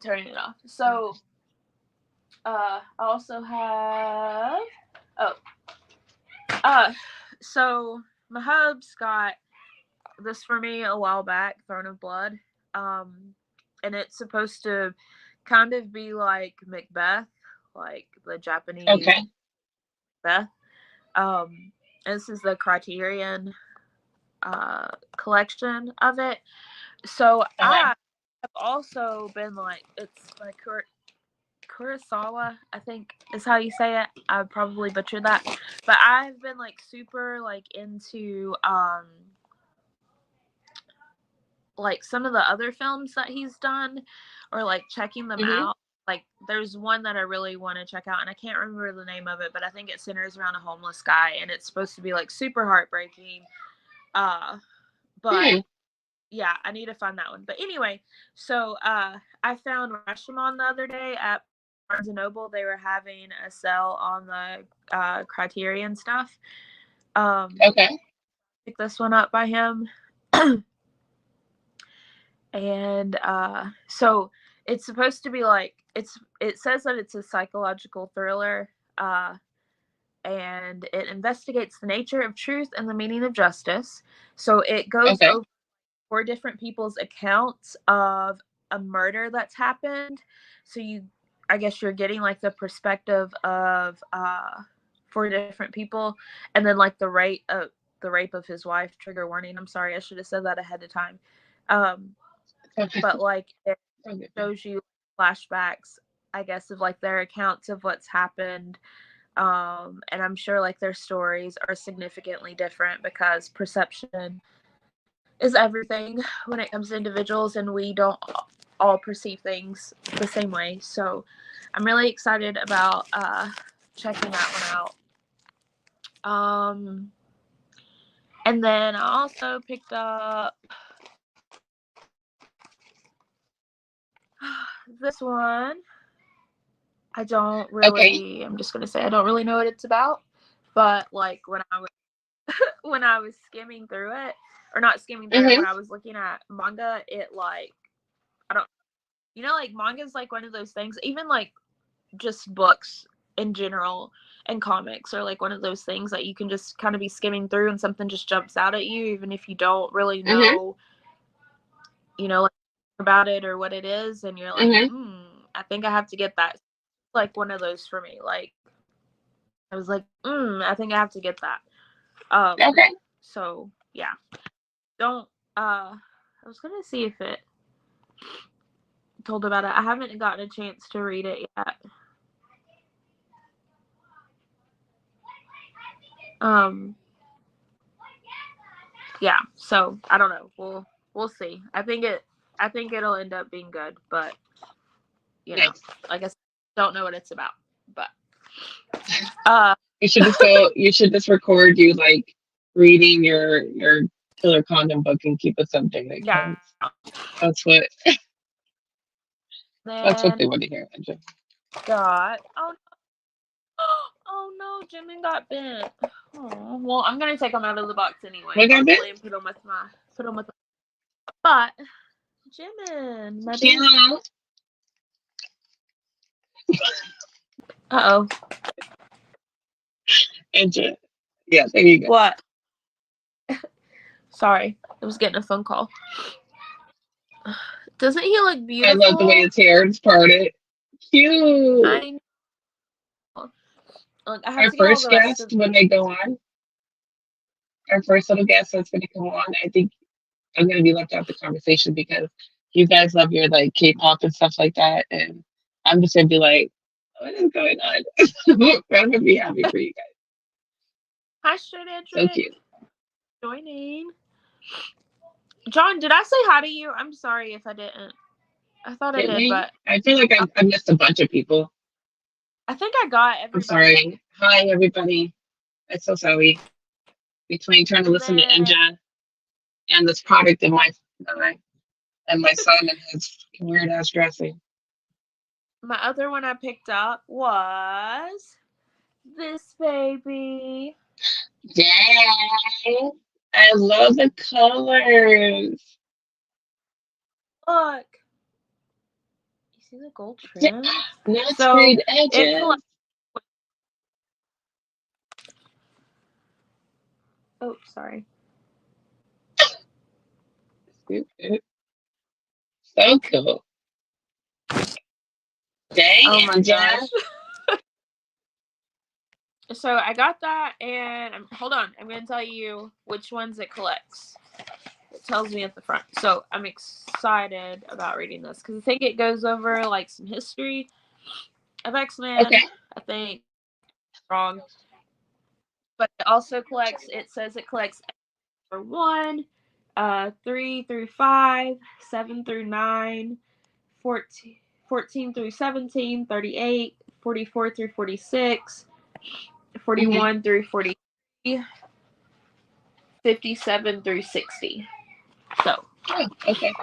turning it off. So I also have. Oh, uh, so my hubs got this for me a while back, Throne of Blood. And it's supposed to kind of be like Macbeth, like the Japanese Okay. Macbeth. And this is the Criterion collection of it. So Okay. I have also been like, it's like Kurosawa, I think is how you say it. I probably butchered that, but I've been like super like into like some of the other films that he's done, or like checking them Mm-hmm. out. Like there's one that I really want to check out, and I can't remember the name of it, but I think it centers around a homeless guy, and it's supposed to be like super heartbreaking. Uh, but Hmm. yeah, I need to find that one. But anyway, so I found Rashomon the other day at Barnes and Noble. They were having a sale on the Criterion stuff. Okay. Picked this one up by him. And so it's supposed to be like it says that it's a psychological thriller, and it investigates the nature of truth and the meaning of justice. So it goes Okay. over four different people's accounts of a murder that's happened. So I guess you're getting like the perspective of four different people, and then like the rape of his wife. Trigger warning. I'm sorry, I should have said that ahead of time. Um, Okay. but like it Okay. shows you flashbacks, I guess, of like their accounts of what's happened. And I'm sure like their stories are significantly different because perception is everything when it comes to individuals, and we don't all perceive things the same way. So I'm really excited about checking that one out. And then I also picked up this one. Okay. I'm just gonna say I don't really know what it's about, but like when I was skimming through it, or not skimming through it, Mm-hmm. when I was looking at manga, it like I don't, like manga is like one of those things. Even like just books in general and comics are like one of those things that you can just kind of be skimming through and something just jumps out at you, even if you don't really Mm-hmm. know, like about it or what it is, and you're like, Mm-hmm. I think I have to get that. Like one of those for me. Like I was like, I think I have to get that. Okay. So yeah, don't. I was gonna see if it told about it. I haven't gotten a chance to read it yet. Um, yeah. So I don't know. We'll see. I think it'll end up being good, but Nice. like I said, don't know what it's about. But uh, You should just go. You should just record you like reading your killer condom book and keep it something yeah. because that's what that's what Then they want to hear. Andrew. got oh no, Jimin got bent. Oh, well, I'm gonna take him out of the box anyway, What got it? hopefully, and put him with. But Jimin, my baby. Yeah. Uh oh. Andrew. Yeah. There you go. What? Sorry, I was getting a phone call. Doesn't he look I love the way beautiful? his hair is parted. Cute. I Look, I have Our to get all first the rest guest of. when they go on, our first little guest that's going to come on, I think I'm going to be left out the conversation because you guys love your like K-pop and stuff like that, and I'm just going to be like, what is going on? I'm going to be happy for you guys. Hi, Straight So Edric. cute. Joining. John, did I say hi to you? I'm sorry if I didn't. I thought I Didn't did, we? but I feel like I missed a bunch of people. I think I got I'm everybody. sorry. Hi, everybody. I'm so sorry. Between trying to And listen to then Inja and this product of my and my son and his weird ass dressing. my other one I picked up was this baby. Dang. I love the colors. Look. You see the gold trim? Not So sprayed it edges. collects. Oh, sorry. Stupid. So cool. Dang, Oh my Inja. gosh. So I got that, and hold on. I'm gonna tell you which ones it collects. It tells me at the front. So I'm excited about reading this because I think it goes over like some history of X-Men. Okay. I think wrong, but it also collects. It says it collects for 1, 3 through 5, 7 through 9, 14, 14 through 17, 38, 44 through 46, Mm-hmm. 41 through 43, 57 through 60. So, Oh, okay.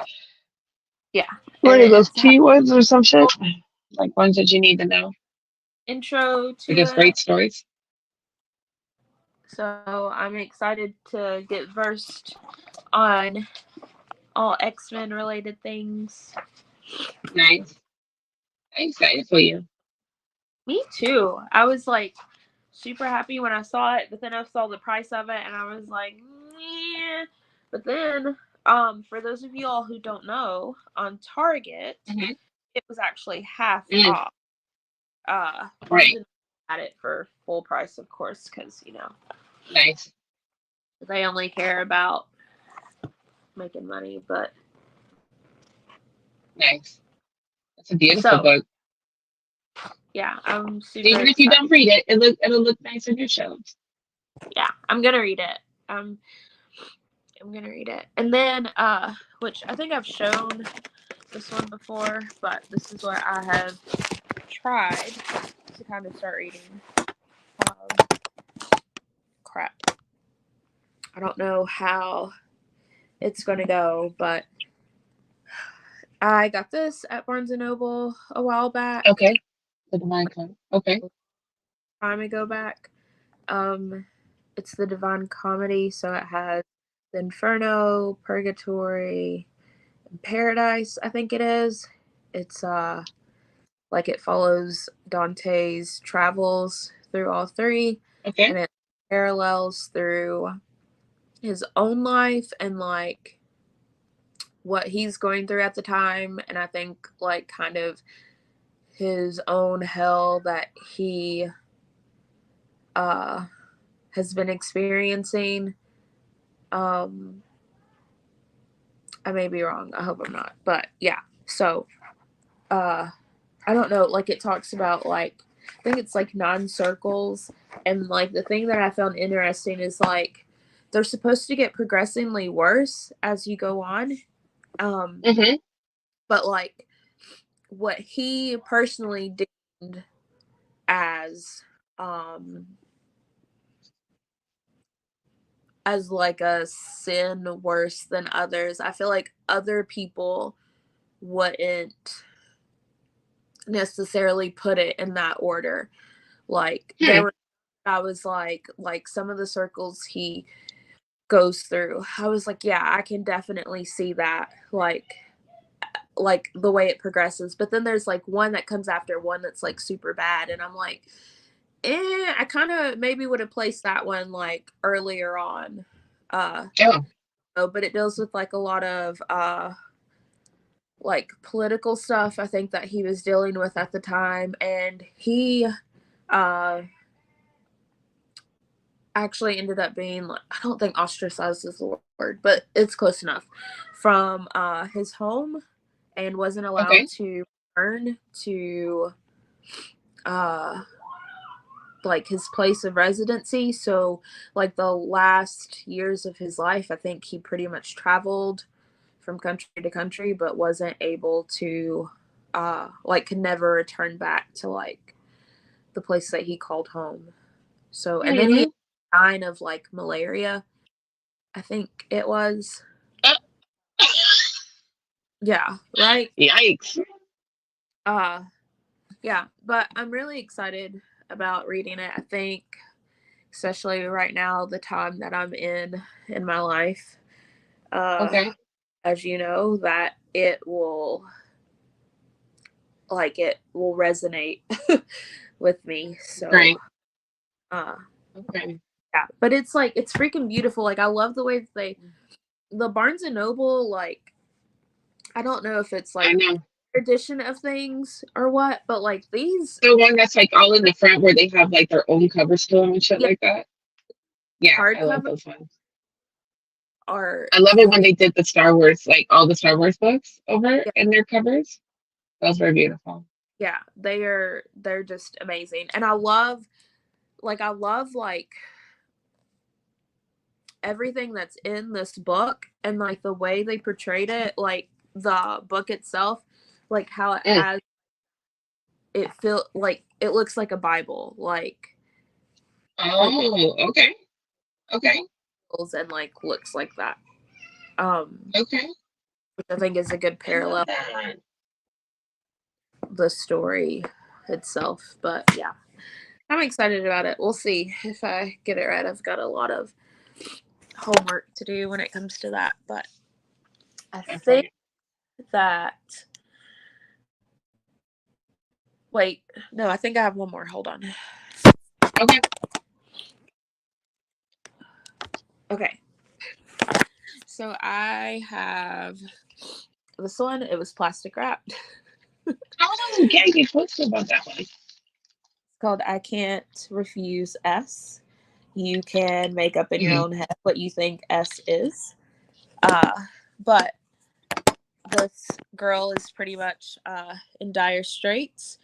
yeah. What And are those it's a keywords or some shit? Like ones that you need to know. intro I to guess great it. stories. So, I'm excited to get versed on all X-Men related things. Nice. I'm excited for you. Me too. I was like super happy when I saw it, but then I saw the price of it and I was like, yeah. But then, for those of you all who don't know, on Target, Mm-hmm. it was actually half Mm, off. Barnes right. and had it for full price, of course, because Nice. they only care about making money. But Nice. It's a beautiful so book. yeah, I'm super Even if you excited. don't read it, it'll look nice on your shelves. Yeah, I'm gonna read it. I'm gonna read it, and then which I think I've shown this one before, but this is what I have tried to kind of start reading. Crap. I don't know how it's going to go, but I got this at Barnes and Noble a while back, Okay. The Divine Con. Okay. time ago back. It's the Divine Comedy, so it has the Inferno, Purgatory, and Paradise. I think it is. It's like it follows Dante's travels through all three, Okay. and it parallels through his own life and like what he's going through at the time, and I think like kind of his own hell that he uh has been experiencing. um I may be wrong, I hope I'm not, but yeah. So uh I don't know, like it talks about like I think it's like 9 circles, and like the thing that I found interesting is like they're supposed to get progressively worse as you go on. um Mm-hmm. but like what he personally deemed as um as like a sin worse than others, I feel like other people wouldn't necessarily put it in that order. Like Hmm. there were, I was like some of the circles he goes through, I was like, yeah, I can definitely see that, like the way it progresses. But then there's like one that comes after one that's like super bad, and I'm like, I kind of maybe would have placed that one like earlier on. uh Oh. but it deals with like a lot of like political stuff, I think, that he was dealing with at the time, and he uh actually ended up being like, I don't think ostracized is the word, but it's close enough, from his home, and wasn't allowed Okay. to return to uh like his place of residency. So like the last years of his life, I think he pretty much traveled from country to country, but wasn't able to like could never return back to like the place that he called home. So and then he Mm-hmm. died of like malaria, I think it was. Yeah, right. Yikes. Uh yeah, but I'm really excited about reading it. I think especially right now, the time that I'm in my life, uh Okay. as you know, that it will resonate with me. So Right. uh Okay. yeah, but it's like it's freaking beautiful. Like I love the way that they the Barnes and Noble, like I don't know if it's I like know. edition of things or what, but like these The one that's like all in the front where they have like their own cover still and shit yeah, like that. Yeah, I love hardcover those ones. are I love it when they did the Star Wars, like all the Star Wars books over yeah, in their covers. Those were beautiful. yeah, they're just amazing. And I love like everything that's in this book and like the way they portrayed it, like the book itself, like how it Mm. has it feel like it looks like a Bible, like it Oh, okay. Okay. feels and like looks like that. Um, Okay. which I think is a good I love parallel that. the story itself. But yeah, I'm excited about it. We'll see if I get it right. I've got a lot of homework to do when it comes to that, but I think Okay. that wait, no, I think I have one more. Hold on. Okay. Okay. So I have this one. It was plastic wrapped. Oh, yeah, you posted about that one. It's called I Can't Refuse S. You can make up in your Mhm. own head what you think S is. Uh, but this girl is pretty much in dire straits.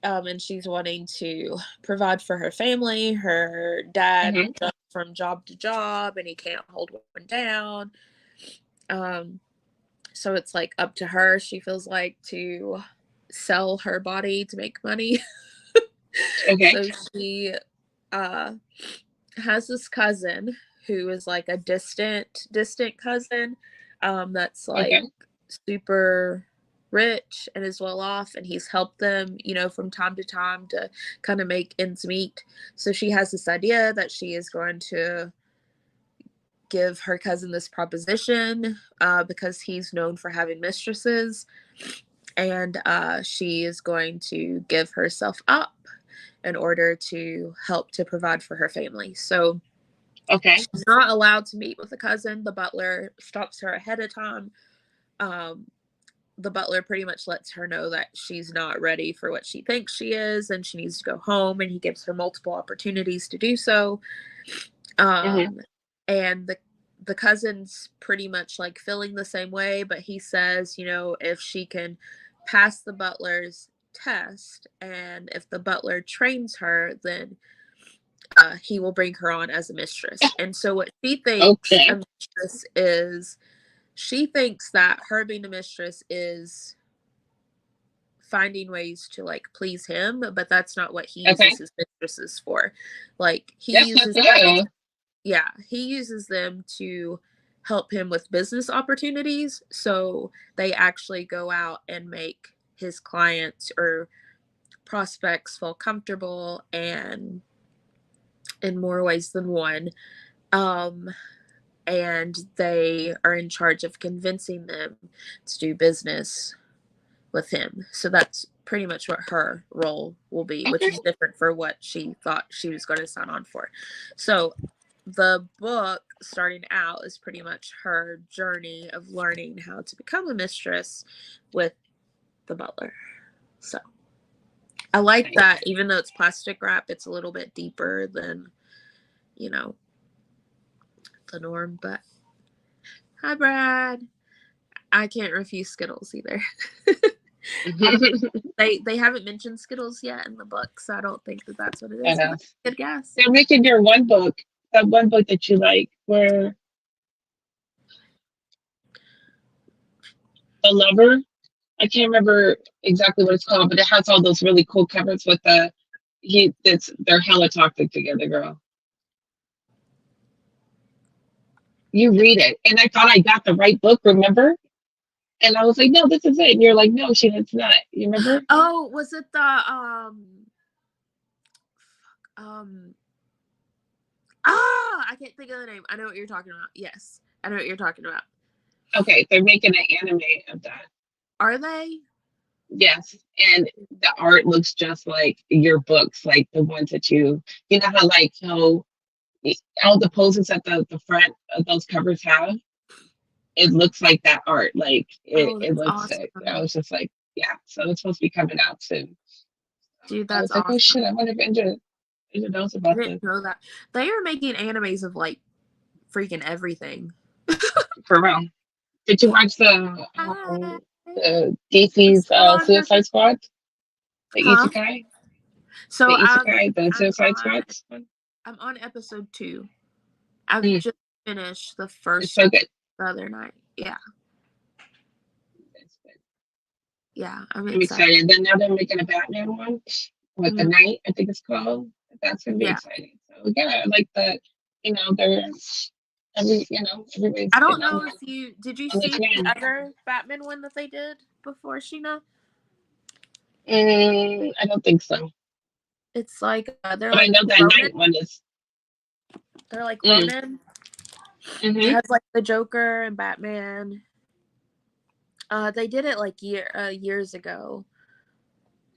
And she's wanting to provide for her family. Her dad Mhm. jumps from job to job and he can't hold one down. Um, so it's like up to her, she feels like, to sell her body to make money. Okay. So she uh, has this cousin who is like a distant cousin that's like Okay. super rich and is well off, and he's helped them, from time to time to kind of make ends meet. So she has this idea that she is going to give her cousin this proposition because he's known for having mistresses, and she is going to give herself up in order to help to provide for her family. So Okay. she's not allowed to meet with the cousin. The butler stops her ahead of time. Um, the butler pretty much lets her know that she's not ready for what she thinks she is and she needs to go home, and he gives her multiple opportunities to do so. Mhm. Um, and the cousin's pretty much like feeling the same way, but he says, if she can pass the butler's test and if the butler trains her, then he will bring her on as a mistress. And so what she thinks a Okay. mistress is, she thinks that her being a mistress is finding ways to like please him, but that's not what he Okay. uses his mistresses for. Like he That's uses what's them, up. yeah, he uses them to help him with business opportunities. So they actually go out and make his clients or prospects feel comfortable, and in more ways than one. Um, and they are in charge of convincing them to do business with him. So that's pretty much what her role will be, which Okay. is different for what she thought she was going to sign on for. So the book starting out is pretty much her journey of learning how to become a mistress with the butler. So I like Nice. that, even though it's plastic wrap, it's a little bit deeper than, you know, the norm. But hi, Brad. I can't refuse Skittles either. I don't, they haven't mentioned Skittles yet in the book, so I don't think that that's what it is. And But good guess. they're making your one book, that one book that you like, where the lover. I can't remember exactly what it's called, but it has all those really cool covers with they're hella toxic together, girl. You read it, and I thought I got the right book, remember? And I was like, no, this is it. And you're like, no, it's not. You remember? Oh, was it the um I can't think of the name. I know what you're talking about. Yes, I know what you're talking about. Okay, they're making an anime of that. Are they? Yes, and the art looks just like your books, like the ones that you know how like how all the poses at the front of those covers have. It looks like that art. Like Oh, it that's looks sick. I awesome. was just like, yeah. So it's supposed to be coming out soon. Dude, I that's was like, oh shit, awesome. I wonder if Andrew knows I about didn't this. know that. They are making animes of like freaking everything. For real. Did you watch Hi. the I'm DC's still on her. Suicide Squad? The Huh? Isekai? The So Isekai, the I'm Suicide Squads one? I'm on episode 2. I've Mm, just finished the it's first so good. the other night. Yeah. It's good. Yeah, I'm I'm excited. excited. Then now they're making a Batman one with the Mhm. Night, I think it's called. That's gonna be Yeah. exciting. So yeah, I like that. They're everybody's I don't getting know if did you on the see the trend. other Batman one that they did before Sheena? I don't think so, It's like they're but I like know that Ronin. Night one is. They're like Mm, Ronin. It hmm has like the Joker and Batman. They did it like years ago.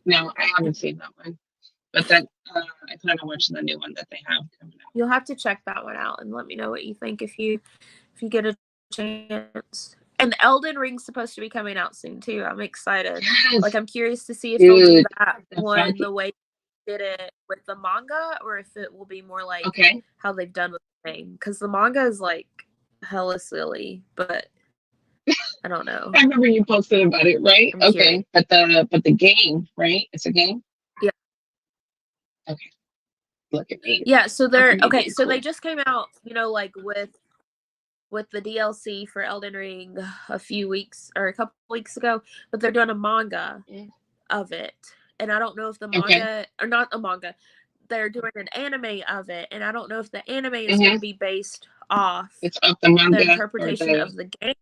No, I haven't seen that one, but that I plan on watching the new one that they have coming out. You'll have to check that one out and let me know what you think if you get a chance. And Elden Ring's supposed to be coming out soon too. I'm excited. Like I'm Yes, curious to see if they'll do dude. that The one fuck. the way they did it with the manga, or if it will be more like Okay. how they've done with the game. Because the manga is like hella silly, but I don't know. I remember you posted about it, right? I'm curious. Okay, but the game, right? It's a game. Yeah. Okay, look at me. Yeah, so Look they're at me okay, being so they cool. just came out, like with the DLC for Elden Ring a few weeks or a couple weeks ago, but they're doing a manga Mm, of it. And I don't know if the okay. manga or not a manga, they're doing an anime of it, and I don't know if the anime is going hmm to be based off It's of the the manga or interpretation the. of the game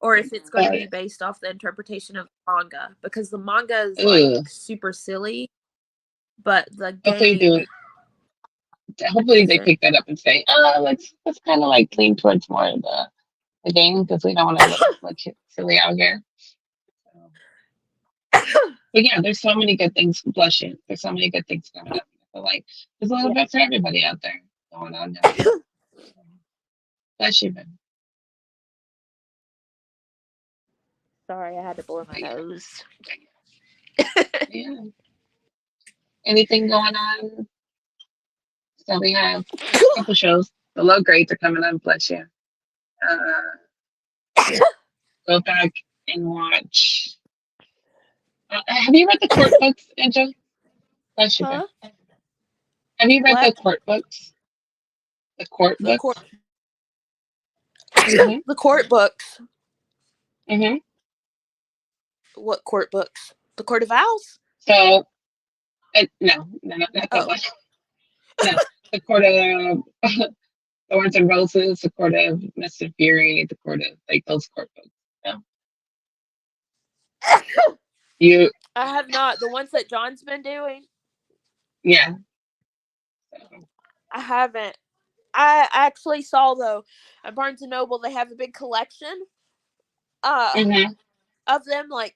or if it's going to be based off the interpretation of the manga because the manga is like Ugh. super silly, but the Hopefully, do game it. Hopefully, they isn't. pick that up and say, let's kind of like lean towards more of the game because we don't want to look like silly out here. So, but yeah, there's so many good things. Bless you. There's so many good things coming up. I feel like there's a little bit for everybody out there going on now. So, bless you, man. Sorry, I had to blow my But yeah, nose. yeah. Anything going on? So we have a couple shows. The low grades are coming on. Bless you. Uh, go back and watch. Have you read the court books, Angel? Bless you, Huh? man. Have you read the What? court books? The court The court books? Mm-hmm. the court books. Mm-hmm. What court books? The Court of Owls? So, no, not that Oh. one. No, the court of Thorns and Roses, the court of Mr. Fury, the court of like those court books. No, you, I have not. The ones that John's been doing, yeah. So, I haven't. I actually saw though at Barnes and Noble they have a big collection uh mm-hmm, of them like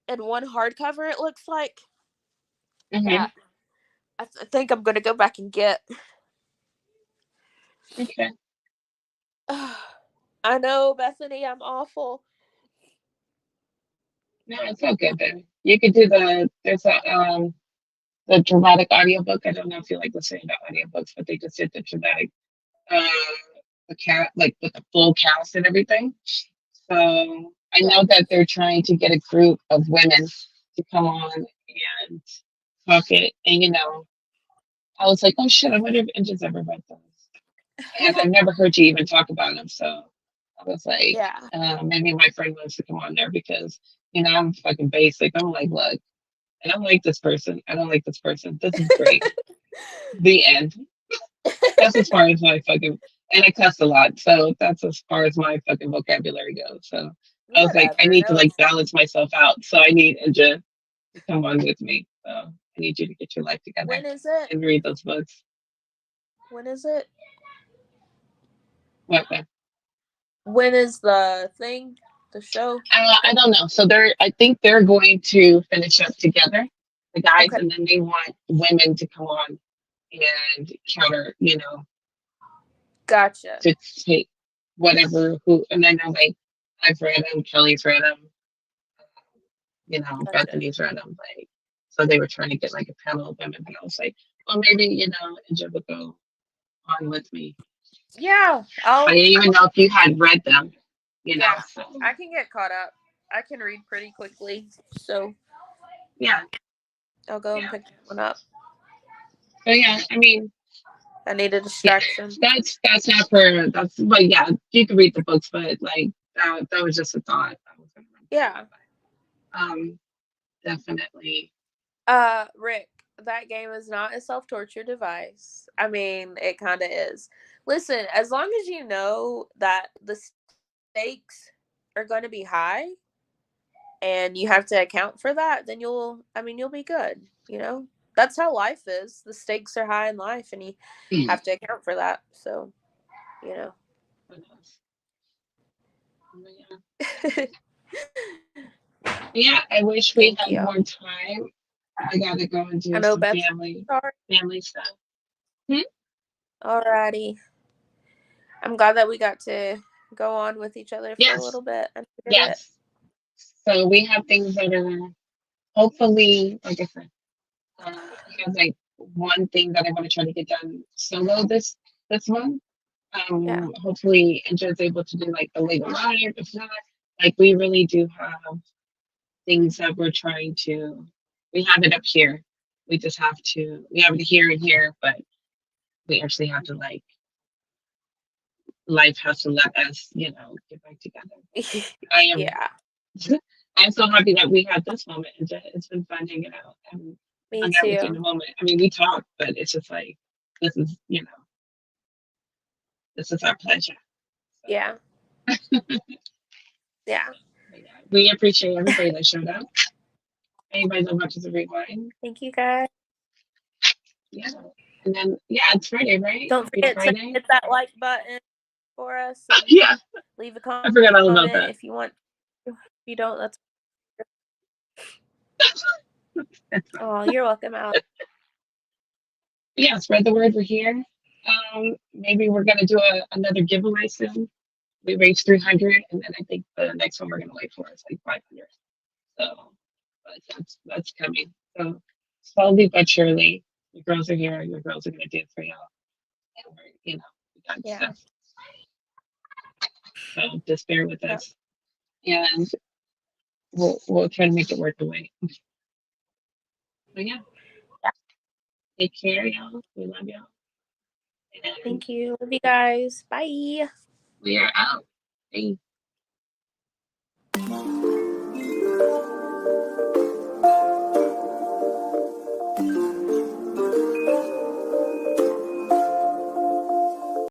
in one hardcover it looks like mm-hmm. that I think I'm gonna go back and get. Okay. I know, Bethany, I'm awful. No, it's all good, baby. You could do there's the dramatic audiobook. I don't know if you like listening to audiobooks, but they just did the dramatic uh the cat like with the full cast and everything. So I Yeah. know that they're trying to get a group of women to come on and talk it. And I was like, oh shit, I wonder if Inja's ever read those. And I've never heard you even talk about them. So I was like, Yeah. maybe my friend wants to come on there because I'm fucking basic. I'm like, look, I don't like this person. I don't like this person. This is great. The end. That's as far as my fucking, and I cuss a lot, so that's as far as my fucking vocabulary goes. So I was like, I Whatever. need to No. like balance myself out. So I need Inja to come on with me. So I need you to get your life together When is it? and read those books. When is it? What? When is the thing? The show? I don't know. So I think they're going to finish up together, the guys, Okay. and then they want women to come on and counter, Gotcha. to take whatever who. And I know like I've read them, Kelly's read them, Gotcha. Bethany's read them. Like, so they were trying to get like a panel of women, but I was like, well, maybe Inja would go on with me. Yeah. I didn't even know if you had read them, Yeah. So I can get caught up. I can read pretty quickly, so yeah, I'll go and yeah. pick one up. But yeah, I mean, I need a yeah, distraction. that's not for that's. But yeah, you can read the books, but like that was just a thought. I was gonna run Yeah. definitely. Rick, that game is not a self-torture device. I mean, it kind of is. Listen, as long as you know that the stakes are going to be high and you have to account for that, then you'll be good, That's how life is. The stakes are high in life and you have to account for that. So, you know. Yeah, I wish we Thank had you. more time. I gotta go and I do know some Beth. Sorry. family stuff. Hmm? Alrighty. I'm glad that we got to go on with each other for a Yes, little bit. I needed it. yes. So we have things that are hopefully, like I said, I have like one thing that I want to try to get done solo this month. Yeah. Hopefully, Inja's able to do like the Lego live. If not, like we really do have things that we're trying to. We have it up here. We just have to. We have it here and here, but we actually have to like life has to let us, get back together. I am. Yeah. I'm so happy that we had this moment. It's been fun hanging out and Me hung out with you in too. the moment. I mean, we talk, but it's just like this is, this is our pleasure. So, Yeah. Yeah. yeah, we appreciate everybody that showed up. Anybody that watches the rewind, Thank you guys. yeah. And then it's Friday, right? Don't Happy forget to Friday. hit that like button for us and Yeah, leave a I forgot all about comment that. if you want. If you don't, that's oh, you're welcome, Alex. Yeah, spread the word. We're here. Maybe we're gonna do another giveaway soon. We raised 300, and then I think the next one we're gonna wait for is like 500. So, but that's coming. So slowly but surely, your girls are here. Your girls are gonna do it for y'all, and we got Yeah. stuff. So just bear with Yep. us, and we'll try to make it work the way. But yeah, Yeah. take care, y'all. We love y'all, and Thank you. Love you guys. Bye. we are out. Hey.